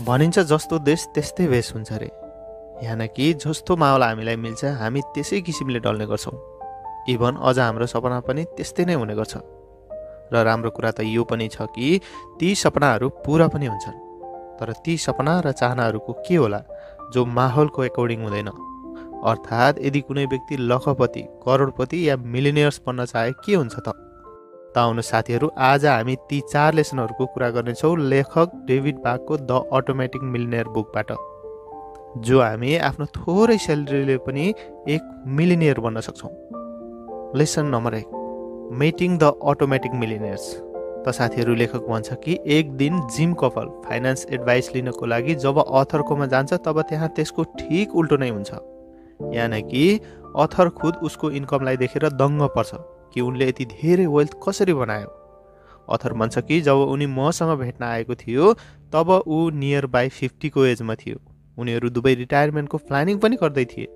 भनिन्छ जस्तो देश त्यस्तै भेष हुन्छ रे। यानि कि जस्तो माहौल हामीलाई मिल्छ हामी त्यसै किसिमले डल्ने गर्छौँ। इभन अझ हाम्रो सपना पनि त्यस्तै नै हुने गर्छ। र राम्रो कुरा त यो पनि छ कि ती सपनाहरू पुरा पनि हुन्छन्। तर ती सपना र चाहनाहरूको के होला जो माहौलको एकोर्डिङ हुँदैन। अर्थात् यदि कुनै व्यक्ति लखपति, करोडपति या मिलिनियर्स बन्न चाहे के हुन्छ त? आउनु साथीहरू, आज हामी ती 4 लेसनहरूको कुरा गर्नेछौँ लेखक डेभिड बाकको द अटोमेटिक मिलिनियर बुकबाट, जो हामी आफ्नो थोरै स्यालेरीले पनि एक मिलिनियर बन्न सक्छौँ। Lesson number 1, mating the automatic millionaires. त साथीहरू, लेखक भन्छ कि एक दिन जिम कपल फाइनेन्स एडभाइस लिनको लागि जब अथरकोमा जान्छ तब त्यहाँ त्यसको ठिक उल्टो नै हुन्छ। यानि कि अथर खुद उसको इन्कमलाई देखेर दङ्ग पर्छ कि उनले यति धेरै वेल्थ कसरी बनायो। अथर भन्छ कि जब उनी मसँग भेट्न आएको थियो तब ऊ नियर बाई 50 को एजमा थियो। उनीहरू दुवै रिटायरमेन्टको प्लानिङ पनि गर्दै थिए।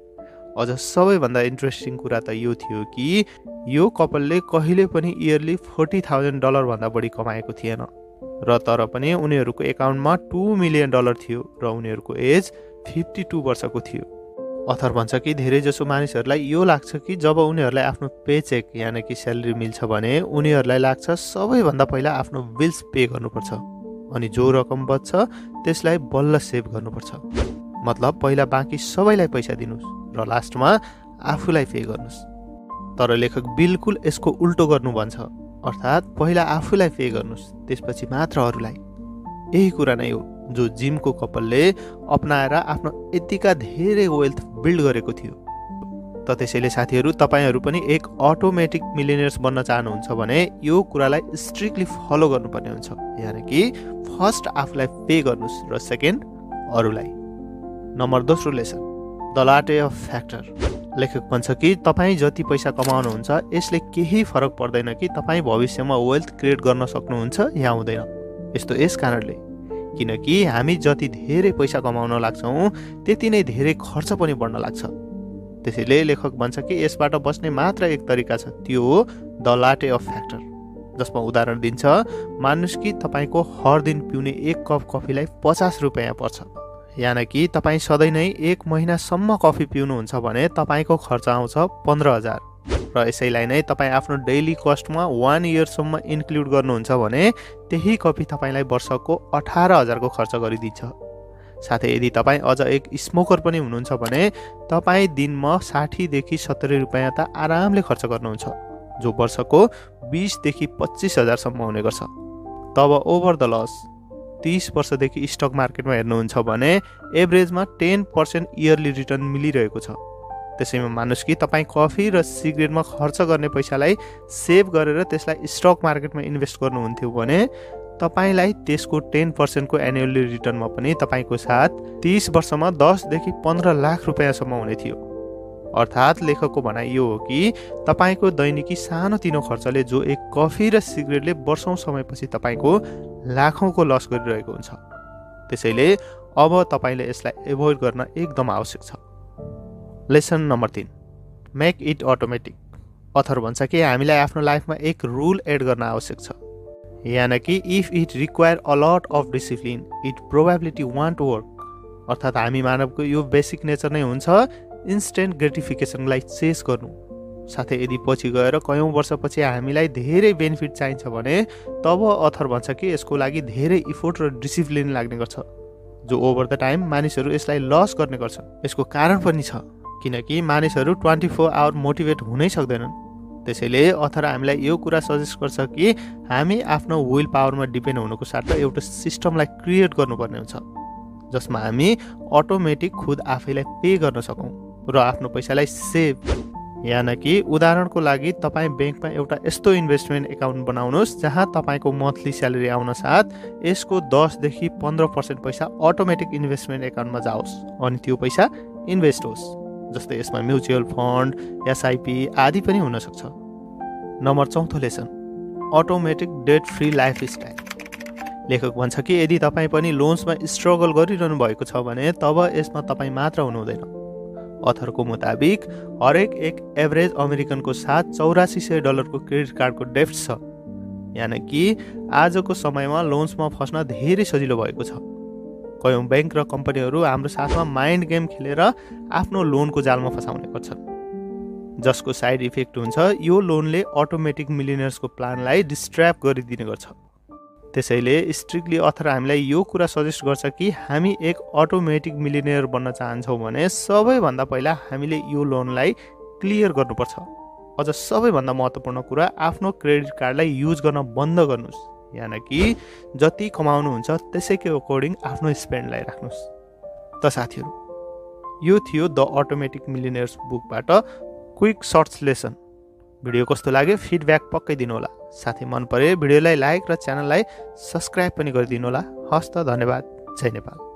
अझ सबैभन्दा इन्ट्रेस्टिङ कुरा त यो थियो कि यो कपलले कहिले पनि इयरली $40,000 भन्दा बढी कमाएको थिएन। र तर पनि उनीहरूको एकाउन्टमा $2 मिलियन थियो र उनीहरूको एज 52 वर्षको थियो। अथर भन्छ कि धेरै जसो मानिसहरूलाई यो लाग्छ कि जब उनीहरूलाई आफ्नो पेचेक यानि कि स्यालेरी मिल्छ भने उनीहरूलाई लाग्छ सबैभन्दा पहिला आफ्नो बिल्स पे गर्नुपर्छ, अनि जो रकम बच्छ त्यसलाई बल्ल सेभ गर्नुपर्छ। मतलब पहिला बाँकी सबैलाई पैसा दिनुहोस् र लास्टमा आफूलाई पे गर्नुहोस्। तर लेखक बिल्कुल यसको उल्टो गर्नु भन्छ, अर्थात् पहिला आफूलाई पे गर्नुहोस् त्यसपछि मात्र अरूलाई। यही कुरा नै हो जो जिमको कपलले अपनाएर आफ्नो यतिका धेरै वेल्थ बिल्ड गरेको थियो। त त्यसैले साथीहरू, तपाईहरू पनि एक अटोमेटिक मिलिनियर्स बन्न चाहनुहुन्छ भने यो कुरालाई स्ट्रिक्टली फलो गर्नुपर्ने हुन्छ। यानि कि फर्स्ट आफूलाई पे गर्नुहोस् र सेकेन्ड अरूलाई। Number 2 lesson, the latte of factor. लेखक भन्छ कि तपाईँ जति पैसा कमाउनुहुन्छ यसले केही फरक पर्दैन कि तपाईँ भविष्यमा वेल्थ क्रिएट गर्न सक्नुहुन्छ या हुँदैन। यस्तो यस कारणले किनकि हामी जति धेरै पैसा कमाउन लाग्छौँ त्यति नै धेरै खर्च पनि बढ्न लाग्छ। त्यसैले लेखक भन्छ कि यसबाट बच्ने मात्र एक तरिका छ, त्यो हो द लाटे अफ फ्याक्टर। जसमा उदाहरण दिन्छ, मान्नुहोस् कि तपाईँको हर दिन पिउने एक कप कफीलाई ₹50 पर्छ। यानि कि तपाईँ सधैँ नै 1 महिनासम्म कफी पिउनुहुन्छ भने तपाईँको खर्च आउँछ 15,000। र यसैलाई नै तपाईँ आफ्नो डेली कस्टमा 1 इयरसम्म इन्क्लुड गर्नुहुन्छ भने त्यही कफी तपाईँलाई वर्षको 18,000 को खर्च गरिदिन्छ। साथै यदि तपाईँ अझ एक स्मोकर पनि हुनुहुन्छ भने तपाईँ दिनमा 60 देखि 70 रुपियाँ त आरामले खर्च गर्नुहुन्छ, जो वर्षको 20 देखि 25,000 सम्म हुने गर्छ। तब ओभर द लस 30 वर्षदेखि स्टक मार्केटमा हेर्नुहुन्छ भने एभरेजमा 10% इयरली रिटर्न मिलिरहेको छ। त्यसैमा मान्नुहोस् कि तपाईँ कफी र सिगरेटमा खर्च गर्ने पैसालाई सेभ गरेर त्यसलाई स्टक मार्केटमा इन्भेस्ट गर्नुहुन्थ्यो भने तपाईँलाई त्यसको 10% को एनुअली रिटर्नमा पनि तपाईँको साथ 30 वर्षमा 10 देखि 15 लाख रुपियाँसम्म हुने थियो। अर्थात् लेखकको भनाइ यो हो कि तपाईँको दैनिकी सानोतिनो खर्चले जो एक कफी र सिगरेटले वर्षौं समयपछि तपाईँको लाखौंको लस गरिरहेको हुन्छ। त्यसैले अब तपाईँले यसलाई एभोइड गर्न एकदम आवश्यक छ। Lesson number 3, make it automatic. Author भन्छ कि हामीलाई आफ्नो लाइफमा एक रुल एड गर्न आवश्यक छ। यानि कि if it require a lot of discipline it probability want to work. अर्थात् हामी मानवको यो बेसिक नेचर नै हुन्छ इन्स्टेन्ट ग्रेटिफिकेसनलाई चेस गर्नु। साथै यदि पछि गएर कयौं वर्षपछि हामीलाई धेरै बेनिफिट चाहिन्छ भने तब अथर भन्छ कि यसको लागि धेरै इफोर्ट र डिसिप्लिन लाग्ने गर्छ, जो ओभर द टाइम मानिसहरू यसलाई लस गर्ने गर्छन्। यसको कारण पनि छ किनकि मानिसहरू 24 आवर मोटिभेट हुनै सक्दैनन्। त्यसैले अथर हामीलाई यो कुरा सजेस्ट गर्छ कि हामी आफ्नो विल पावरमा डिपेन्ड हुनुको साथ एउटा सिस्टमलाई क्रिएट गर्नुपर्ने हुन्छ जसमा हामी अटोमेटिक खुद आफैलाई पे गर्न सकौं र आफ्नो पैसालाई सेभ। यानि कि उदाहरणको लागि तपाईँ ब्याङ्कमा एउटा यस्तो इन्भेस्टमेन्ट एकाउन्ट बनाउनुहोस् जहाँ तपाईँको मन्थली स्यालेरी आउन साथ यसको 10 देखि 15% पैसा अटोमेटिक इन्भेस्टमेन्ट एकाउन्टमा जाओस् अनि त्यो पैसा इन्भेस्ट होस्। जस्तै यसमा म्युचुअल फन्ड, एसआइपी आदि पनि हुन सक्छ। Number 4 lesson, automatic debt free lifestyle. लेखक भन्छ कि यदि तपाईँ पनि लोन्समा स्ट्रगल गरिरहनु भएको छ भने तब यसमा तपाईँ मात्र हुनुहुँदैन। अथरको मुताबिक हरेक एक एभरेज अमेरिकनको साथ $8400 को क्रेडिट कार्डको डेफ्ट छ। यानि कि आजको समयमा लोन्समा फस्न धेरै सजिलो भएको छ। कयौं बैंक र कम्पनीहरू हाम्रो साथमा माइन्ड गेम खेलेर आफ्नो लोनको जालमा फसाउने गर्छन्, जसको साइड इफेक्ट हुन्छ यो लोनले अटोमेटिक मिलियनेयर्सको प्लानलाई डिस्ट्र्याप गरिदिने गर्छ। त्यसैले स्ट्रिक्टली अथर हामीलाई यो कुरा सजेस्ट गर्छ कि हामी एक अटोमेटिक मिलियनेयर बन्न चाहन्छौँ भने सबैभन्दा पहिला हामीले यो लोनलाई क्लियर गर्नुपर्छ। अझ सबैभन्दा महत्त्वपूर्ण कुरा आफ्नो क्रेडिट कार्डलाई युज गर्न बन्द गर्नुहोस्, यानि कि जति कमाउनुहुन्छ त्यसैको अकर्डिङ आफ्नो स्पेन्डलाई राख्नुहोस्। त साथीहरू, यो थियो द अटोमेटिक मिलियनेयर्स बुकबाट क्विक सर्ट्स लेसन। भिडियो कस्तो लाग्यो फिडब्याक पक्कै दिनुहोला। साथै मन परे भिडियोलाई लाइक र च्यानललाई सब्स्क्राइब पनि गरिदिनुहोला। हस्त, धन्यवाद। जय नेपाल।